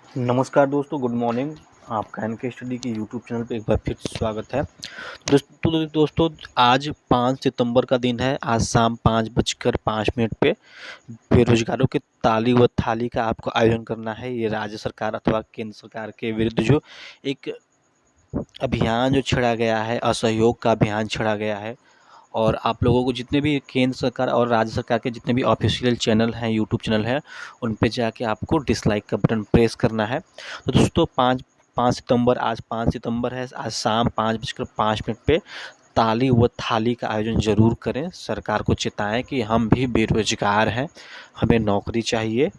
नमस्कार दोस्तों, good morning. आपका एनके स्टडी के यूट्यूब चैनल पे एक बार फिर से स्वागत है। दोस्तों आज 5 सितंबर का दिन है। आज शाम 5:05 पे बेरोजगारों के ताली व थाली का आपको आयोजन करना है। ये राज्य सरकार अथवा केंद्र सरकार के विरुद्ध जो एक अभियान जो छेड़ा गया है, असहयोग का अभियान छेड़ा गया है। और आप लोगों को जितने भी केंद्र सरकार और राज्य सरकार के जितने भी ऑफिशियल चैनल हैं, यूट्यूब चैनल हैं, उन पे जाके आपको डिसलाइक का बटन प्रेस करना है। तो दोस्तों 5 सितंबर, आज 5 सितंबर है। आज शाम 5:05 पे ताली व थाली का आयोजन ज़रूर करें। सरकार को चेताएं कि हम भी बेरोजगार हैं, हमें नौकरी चाहिए।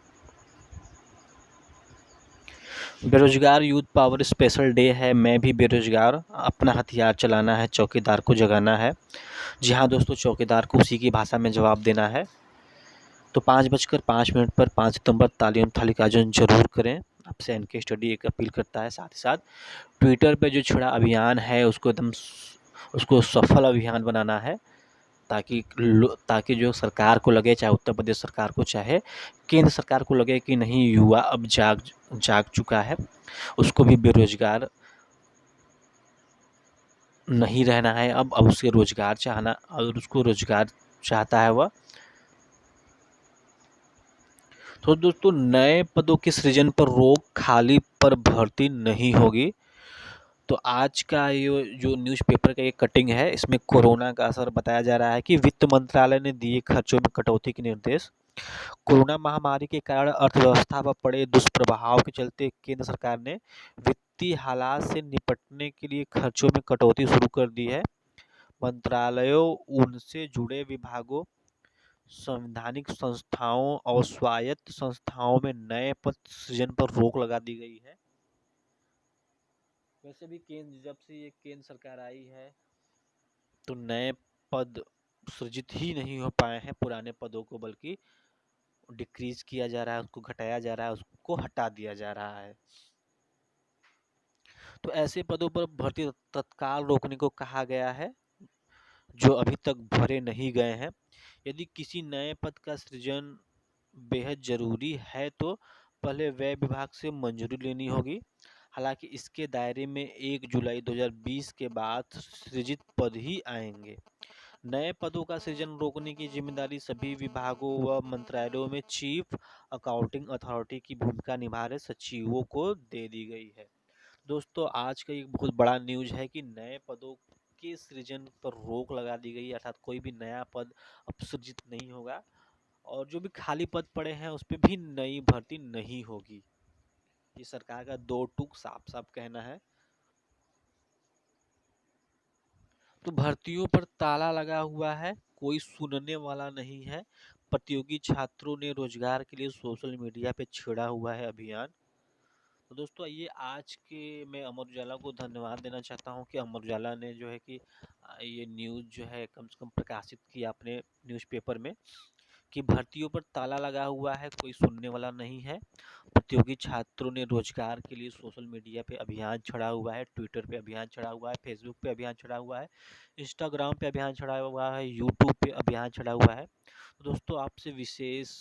बेरोजगार यूथ पावर स्पेशल डे है। मैं भी बेरोजगार, अपना हथियार चलाना है, चौकीदार को जगाना है। जी हाँ दोस्तों, चौकीदार को उसी की भाषा में जवाब देना है। तो 5:05 पर 5 सितंबर ताली एवं थाली का आयोजन जरूर करें। आपसे एनके स्टडी एक अपील करता है। साथ ही साथ ट्विटर पे जो छड़ा अभियान है उसको सफल अभियान बनाना है, ताकि जो सरकार को लगे, चाहे उत्तर प्रदेश सरकार को चाहे केंद्र सरकार को लगे कि नहीं, युवा अब जाग चुका है, उसको भी बेरोजगार नहीं रहना है। अब उसे रोजगार चाहना, और उसको रोजगार चाहता है वह। तो दोस्तों, नए पदों के सृजन पर रोक, खाली पर भर्ती नहीं होगी। तो आज का ये जो न्यूज़पेपर का ये कटिंग है, इसमें कोरोना का असर बताया जा रहा है कि वित्त मंत्रालय ने दिए खर्चों में कटौती के निर्देश। कोरोना महामारी के कारण अर्थव्यवस्था पर पड़े दुष्प्रभाव के चलते केंद्र सरकार ने वित्तीय हालात से निपटने के लिए खर्चों में कटौती शुरू कर दी है। मंत्रालयों, उनसे जुड़े विभागों, संवैधानिक संस्थाओं और स्वायत्त संस्थाओं में नए पद सृजन पर रोक लगा दी गई है। वैसे भी जब से ये केंद्र सरकार आई है, तो नए पद सृजित ही नहीं हो पाए हैं। पुराने पदों को बल्कि डिक्रीज किया जा रहा है, उसको घटाया जा रहा है, उसको हटा दिया जा रहा है। तो ऐसे पदों पर भर्ती तत्काल रोकने को कहा गया है, जो अभी तक भरे नहीं गए हैं। यदि किसी नए पद का सृजन बेहद ज़रूरी है तो पहले व्यय विभाग से मंजूरी लेनी होगी। हालांकि इसके दायरे में 1 जुलाई 2020 के बाद सृजित पद ही आएंगे। नए पदों का सृजन रोकने की जिम्मेदारी सभी विभागों व मंत्रालयों में चीफ अकाउंटिंग अथॉरिटी की भूमिका निभा रहे सचिवों को दे दी गई है। दोस्तों, आज का एक बहुत बड़ा न्यूज़ है कि नए पदों के सृजन पर रोक लगा दी गई है, अर्थात कोई भी नया पद अब सृजित नहीं होगा। और जो भी खाली पद पड़े हैं उस पे भी नई भर्ती नहीं होगी। ये सरकार का दो टूक साफ साफ कहना है। तो भर्तियों पर ताला लगा हुआ है, कोई सुनने वाला नहीं है। प्रतियोगी छात्रों ने रोजगार के लिए सोशल मीडिया पे छेड़ा हुआ है अभियान। तो दोस्तों, ये आज के मैं अमर उजाला को धन्यवाद देना चाहता हूँ कि अमर उजाला ने जो है कि ये न्यूज़ जो है कम से कम प्रकाशित किया अपने न्यूज़पेपर में, कि भर्तियों पर ताला लगा हुआ है, कोई सुनने वाला नहीं है। प्रतियोगी छात्रों ने रोजगार के लिए सोशल मीडिया पे अभियान छड़ा हुआ है, ट्विटर पे अभियान छड़ा हुआ है, फेसबुक पे अभियान छड़ा हुआ है, इंस्टाग्राम पे अभियान छड़ा हुआ है, यूट्यूब पे अभियान छड़ा हुआ है। तो दोस्तों, आपसे विशेष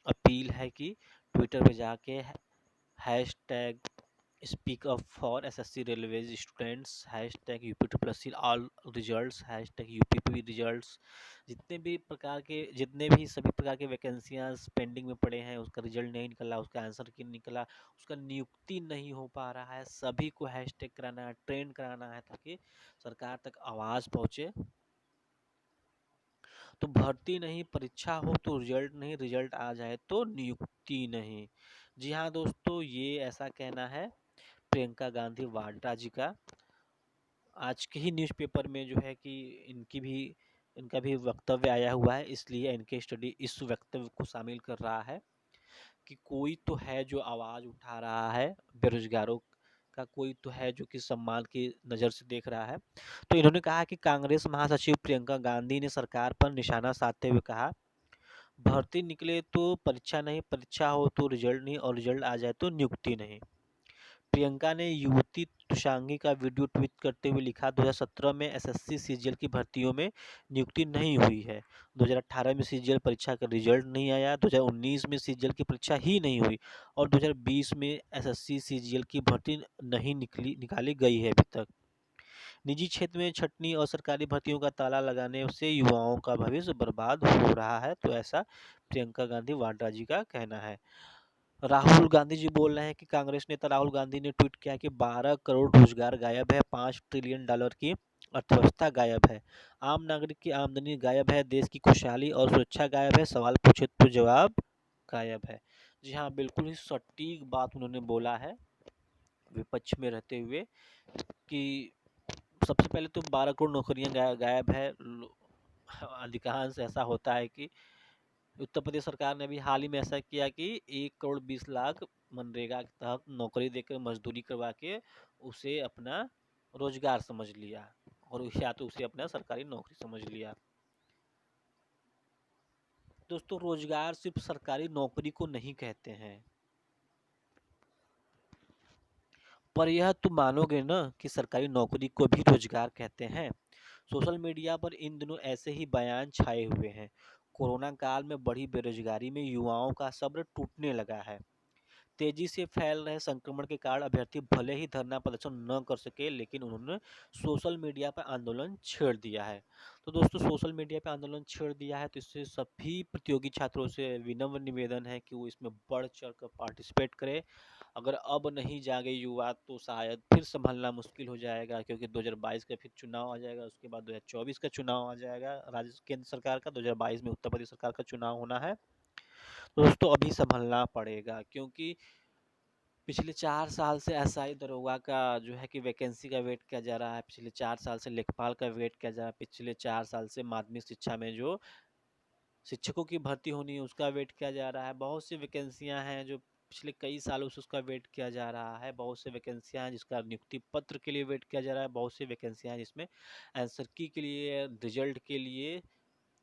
अपील है कि ट्विटर पे जाके hashtag speak up for SSC railways students, hashtag UP all results, hashtag UP results, जितने भी सभी प्रकार के वैकेंसियां पेंडिंग में पड़े हैं, उसका रिजल्ट नहीं निकला, उसका आंसर की निकला, उसका नियुक्ति नहीं हो पा रहा है, सभी को हैशटैग कराना है, ट्रेंड कराना है, ताकि सरकार तक आवाज़ पहुँचे। तो भर्ती नहीं, परीक्षा हो तो रिजल्ट नहीं, रिजल्ट आ जाए तो नियुक्ति नहीं। जी हाँ दोस्तों, ये ऐसा कहना है प्रियंका गांधी वाड्रा जी का। आज के ही न्यूज़पेपर में जो है कि इनका भी वक्तव्य आया हुआ है, इसलिए एनके स्टडी इस वक्तव्य को शामिल कर रहा है कि कोई तो है जो आवाज़ उठा रहा है, बेरोजगारों का कोई तो है जो कि सम्मान की नज़र से देख रहा है। तो इन्होंने कहा कि कांग्रेस महासचिव प्रियंका गांधी ने सरकार पर निशाना साधते हुए कहा, भर्ती निकले तो परीक्षा नहीं, परीक्षा हो तो रिजल्ट नहीं, और रिजल्ट आ जाए तो नियुक्ति नहीं। प्रियंका ने युवती तुषांगी का वीडियो ट्वीट करते हुए लिखा, 2017 में एसएससी सीजीएल की भर्तियों में नियुक्ति नहीं हुई है। 2018 में सीजीएल परीक्षा का रिजल्ट नहीं आया, 2019 में सीजीएल की परीक्षा ही नहीं हुई और 2020 में एसएससी सीजीएल की भर्ती नहीं निकाली गई है अभी तक। निजी क्षेत्र में छटनी और सरकारी भर्तियों का ताला लगाने से युवाओं का भविष्य बर्बाद हो रहा है, तो ऐसा प्रियंका गांधी वाड्रा जी का कहना है। राहुल गांधी जी बोल रहे हैं कि कांग्रेस नेता राहुल गांधी ने ट्वीट किया कि 12 करोड़ रोजगार गायब है, $5 ट्रिलियन की अर्थव्यवस्था गायब है, आम नागरिक की आमदनी गायब है, देश की खुशहाली और सुरक्षा गायब है, सवाल पूछे तो जवाब गायब है। जी हाँ, बिल्कुल ही सटीक बात उन्होंने बोला है विपक्ष में रहते हुए कि सबसे पहले तो 12 करोड़ नौकरियां गायब है। अधिकांश ऐसा होता है कि उत्तर प्रदेश सरकार ने भी हाल ही में ऐसा किया कि 1 करोड़ 20 लाख मनरेगा के तहत नौकरी देकर मजदूरी करवा के उसे अपना रोजगार समझ लिया और या तो उसे अपना सरकारी नौकरी समझ लिया। दोस्तों, रोजगार सिर्फ सरकारी नौकरी को नहीं कहते हैं, पर यह तुम मानोगे ना कि सरकारी नौकरी को भी रोजगार कहते हैं। सोशल मीडिया पर इन दिनों ऐसे ही बयान छाए हुए हैं। कोरोना काल में बढ़ी बेरोजगारी में युवाओं का सब्र टूटने लगा है। तेजी से फैल रहे संक्रमण के कारण अभ्यर्थी भले ही धरना प्रदर्शन न कर सके, लेकिन उन्होंने सोशल मीडिया पर आंदोलन छेड़ दिया है। तो दोस्तों, सोशल मीडिया पर आंदोलन छेड़ दिया है, तो इससे सभी प्रतियोगी छात्रों से विनम्र निवेदन है कि वो इसमें बढ़ चढ़ कर पार्टिसिपेट करें। अगर अब नहीं जागे युवा तो शायद फिर संभलना मुश्किल हो जाएगा, क्योंकि 2022 का फिर चुनाव आ जाएगा, उसके बाद 2024 का चुनाव आ जाएगा, राज्य केंद्र सरकार का 2022 में उत्तर प्रदेश सरकार का चुनाव होना है। तो दोस्तों, अभी संभलना पड़ेगा, क्योंकि पिछले 4 साल से एसआई दरोगा का जो है कि वैकेंसी का वेट किया जा रहा है, पिछले 4 साल से लेखपाल का वेट किया जा रहा है, पिछले 4 साल से माध्यमिक शिक्षा में जो शिक्षकों की भर्ती होनी है उसका वेट किया जा रहा है। बहुत सी वैकेंसियां हैं जो पिछले कई सालों से उसका वेट किया जा रहा है। बहुत से वैकेंसियां हैं जिसका नियुक्ति पत्र के लिए वेट किया जा रहा है। बहुत सी वैकेंसियां हैं जिसमें आंसर की के लिए, रिजल्ट के लिए,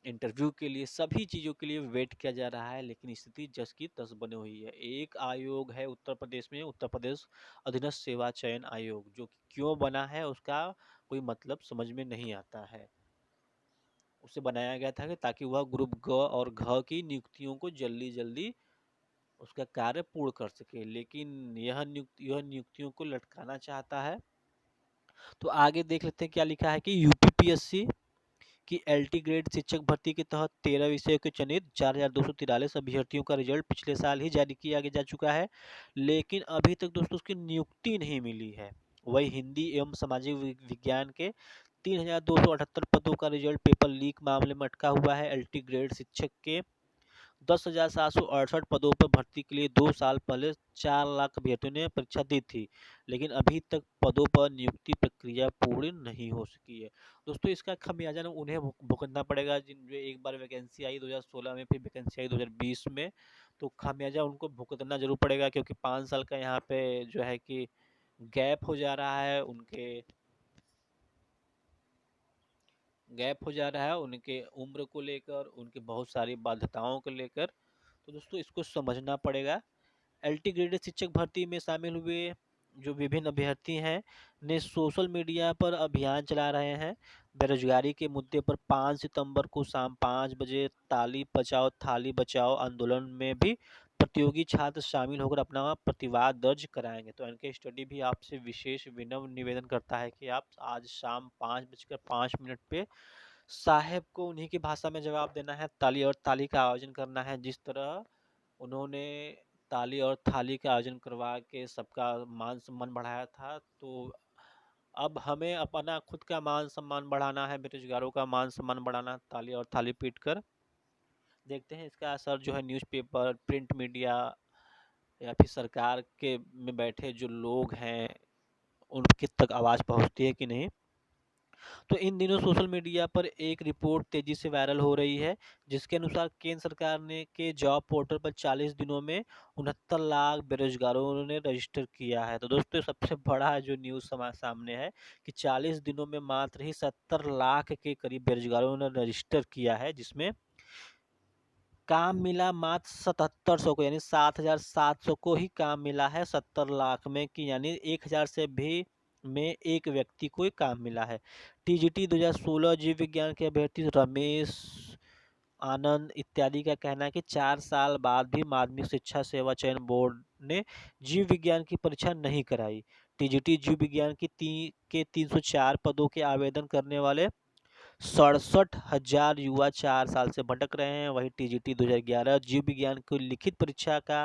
इंटरव्यू के लिए, सभी चीज़ों के लिए वेट किया जा रहा है। लेकिन स्थिति जस की तस बनी हुई है। एक आयोग है उत्तर प्रदेश में, उत्तर प्रदेश अधीनस्थ सेवा चयन आयोग, जो कि क्यों बना है उसका कोई मतलब समझ में नहीं आता है। उसे बनाया गया था कि ताकि वह ग्रुप ग और घ की नियुक्तियों को जल्दी जल्दी उसका कार्य पूर्ण कर सके, लेकिन यह नियुक्तियों को लटकाना चाहता है। तो आगे देख लेते हैं क्या लिखा है कि यूपीपीएससी की एलटी ग्रेड शिक्षक भर्ती के तहत 13 विषयों के चयनित 4243 अभ्यर्थियों का रिजल्ट पिछले साल ही जारी किया जा चुका है, लेकिन अभी तक दोस्तों उसकी नियुक्ति नहीं मिली है। वही हिंदी एवं सामाजिक विज्ञान के 3278 पदों का रिजल्ट पेपर लीक मामले में अटका हुआ है। एलटी ग्रेड शिक्षक के 10,768 पदों पर भर्ती के लिए 2 साल पहले 4 लाख अभ्यर्थियों ने परीक्षा दी थी, लेकिन अभी तक पदों पर नियुक्ति प्रक्रिया पूर्ण नहीं हो सकी है। दोस्तों, इसका खमियाजा ना उन्हें भुगतना पड़ेगा जिन जो एक बार वैकेंसी आई 2016 में, फिर वैकेंसी आई 2020 में, तो खमियाजा उनको भुगतना जरूर पड़ेगा, क्योंकि 5 साल का यहाँ पे जो है कि गैप हो जा रहा है, उनके उम्र को लेकर, उनकी बहुत सारी बाध्यताओं को लेकर। तो दोस्तों, इसको समझना पड़ेगा। एलटी ग्रेडेड शिक्षक भर्ती में शामिल हुए जो विभिन्न अभ्यर्थी हैं ने सोशल मीडिया पर अभियान चला रहे हैं। बेरोजगारी के मुद्दे पर 5 सितंबर को शाम 5 बजे ताली बचाओ थाली बचाओ आंदोलन में भी प्रतियोगी छात्र शामिल होकर अपना प्रतिवाद दर्ज कराएंगे। तो एनके स्टडी भी आपसे विशेष विनम्र निवेदन करता है कि आप आज शाम 5:05 पे साहेब को उन्हीं की भाषा में जवाब देना है, ताली और थाली का आयोजन करना है। जिस तरह उन्होंने ताली और थाली का आयोजन करवा के सबका मान सम्मान बढ़ाया था, तो अब हमें अपना खुद का मान सम्मान बढ़ाना है, बेरोजगारों का मान सम्मान बढ़ाना, ताली और थाली पीट कर। देखते हैं इसका असर जो है न्यूज़पेपर, प्रिंट मीडिया या फिर सरकार के में बैठे जो लोग हैं उनके तक आवाज़ पहुंचती है कि नहीं। तो इन दिनों सोशल मीडिया पर एक रिपोर्ट तेजी से वायरल हो रही है, जिसके अनुसार केंद्र सरकार ने के जॉब पोर्टल पर 40 दिनों में 69 लाख बेरोजगारों ने रजिस्टर किया है। तो दोस्तों, सबसे बड़ा जो न्यूज़ सामने है कि 40 दिनों में मात्र ही 70 लाख के करीब बेरोजगारों ने रजिस्टर किया है, जिसमें काम मिला मात्र 7700 को, यानी 7700 को ही काम मिला है 70 लाख में, कि यानी 1000 से भी में एक व्यक्ति को ही काम मिला है। टीजीटी 2016 जीव विज्ञान के अभ्यर्थी रमेश आनंद इत्यादि का कहना है कि 4 साल बाद भी माध्यमिक शिक्षा सेवा चयन बोर्ड ने जीव विज्ञान की परीक्षा नहीं कराई। टीजीटी जीव विज्ञान के 304 पदों के आवेदन करने वाले 67,000 युवा 4 साल से भटक रहे हैं। वहीं टीजीटी 2011 जीव विज्ञान की लिखित परीक्षा का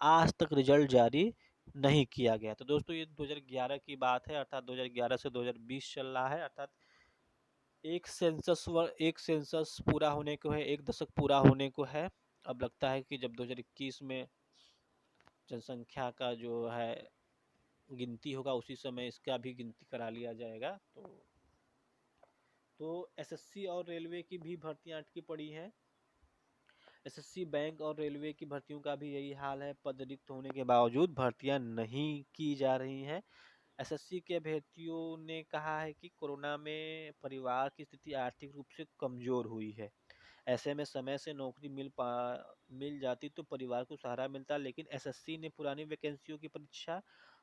आज तक रिजल्ट जारी नहीं किया गया। तो दोस्तों ये 2011 की बात है, अर्थात 2011 से 2020 चल रहा है, अर्थात एक सेंसस पूरा होने को है, एक दशक पूरा होने को है। अब लगता है कि जब 2021 में जनसंख्या का जो है गिनती होगा, उसी समय इसका भी गिनती करा लिया जाएगा। तो एसएससी और रेलवे की भी भर्तियां अटकी पड़ी हैं। एसएससी, बैंक और रेलवे की भर्तियों का भी यही हाल है, पद रिक्त होने के बावजूद भर्तियां नहीं की जा रही हैं। एसएससी के अभ्यर्थियों ने कहा है कि कोरोना में परिवार की स्थिति आर्थिक रूप से कमजोर हुई है। ऐसे में समय से नौकरी मिल जाती तो परिवार को सहारा मिलता, लेकिन एसएससी ने पुरानी वैकेंसियों की परीक्षा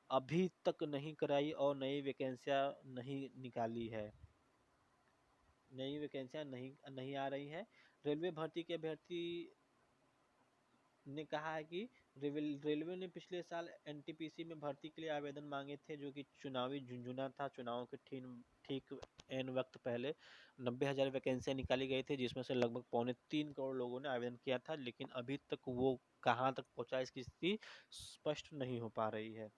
अभी तक नहीं कराई और नई वैकेंसियां नहीं निकाली है, नई वैकेंसियां नहीं आ रही हैं। रेलवे भर्ती के अभ्यर्थी ने कहा है कि रेलवे ने पिछले साल एनटीपीसी में भर्ती के लिए आवेदन मांगे थे, जो कि चुनावी झुंझुना था। चुनाव के ठीक एन वक्त पहले 90,000 वैकेंसियां निकाली गई थी, जिसमें से लगभग 3.25 करोड़ लोगों ने आवेदन किया था, लेकिन अभी तक वो कहाँ तक पहुंचा इसकी स्थिति स्पष्ट नहीं हो पा रही है।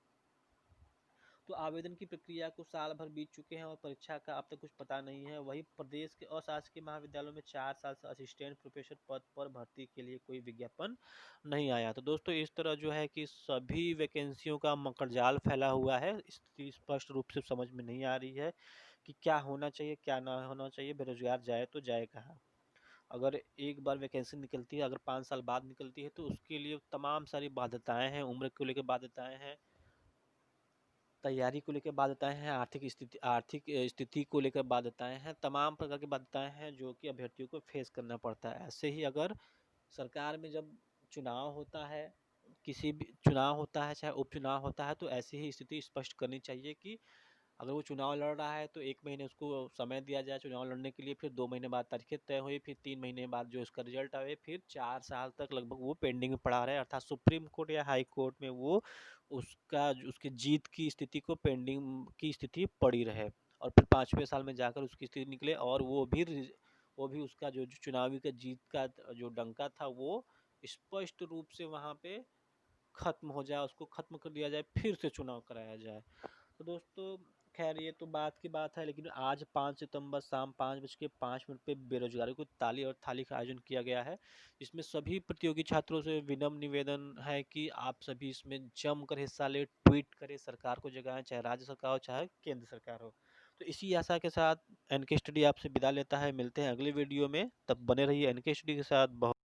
तो आवेदन की प्रक्रिया को साल भर बीत चुके हैं और परीक्षा का अब तक कुछ पता नहीं है। वहीं प्रदेश के अशासकीय महाविद्यालयों में 4 साल से असिस्टेंट प्रोफेसर पद पर भर्ती के लिए कोई विज्ञापन नहीं आया। तो दोस्तों इस तरह जो है कि सभी वैकेंसियों का मकड़जाल फैला हुआ है, स्थिति स्पष्ट रूप से समझ में नहीं आ रही है कि क्या होना चाहिए क्या ना होना चाहिए। बेरोजगार जाए तो जाए कहाँ? अगर एक बार वैकेंसी निकलती है, अगर 5 साल बाद निकलती है, तो उसके लिए तमाम सारी बाध्यताएं हैं, उम्र को लेकर बाध्यताएं हैं, तैयारी को लेकर बाध्यताएं हैं, आर्थिक स्थिति को लेकर बाध्यताएं हैं, तमाम प्रकार की बाध्यताएं हैं जो कि अभ्यर्थियों को फेस करना पड़ता है। ऐसे ही अगर सरकार में जब चुनाव होता है, किसी भी चुनाव होता है चाहे उपचुनाव होता है, तो ऐसी ही स्थिति स्पष्ट करनी चाहिए कि अगर वो चुनाव लड़ रहा है तो 1 महीने उसको समय दिया जाए चुनाव लड़ने के लिए, फिर 2 महीने बाद तारीखें तय हुई, फिर 3 महीने बाद जो उसका रिजल्ट आए, फिर 4 साल तक लगभग वो पेंडिंग में पड़ा रहे, अर्थात सुप्रीम कोर्ट या हाई कोर्ट में वो उसकी जीत की स्थिति को पेंडिंग की स्थिति पड़ी रहे, और फिर 5वें साल में जाकर उसकी स्थिति निकले और वो भी उसका जो चुनावी का जीत का जो डंका था वो स्पष्ट रूप से वहाँ पे खत्म हो जाए, उसको खत्म कर दिया जाए, फिर से चुनाव कराया जाए। तो दोस्तों खैर ये तो बात की बात है, लेकिन आज 5 सितंबर शाम 5:05 पे बेरोजगारी को ताली और थाली का आयोजन किया गया है। इसमें सभी प्रतियोगी छात्रों से विनम्र निवेदन है कि आप सभी इसमें जमकर हिस्सा ले, ट्वीट करें, सरकार को जगाएं, चाहे राज्य सरकार हो चाहे केंद्र सरकार हो। तो इसी आशा के साथ एनके स्टडी आपसे विदा लेता है। मिलते हैं अगले वीडियो में, तब बने रहिए एनके स्टडी के साथ। बहुत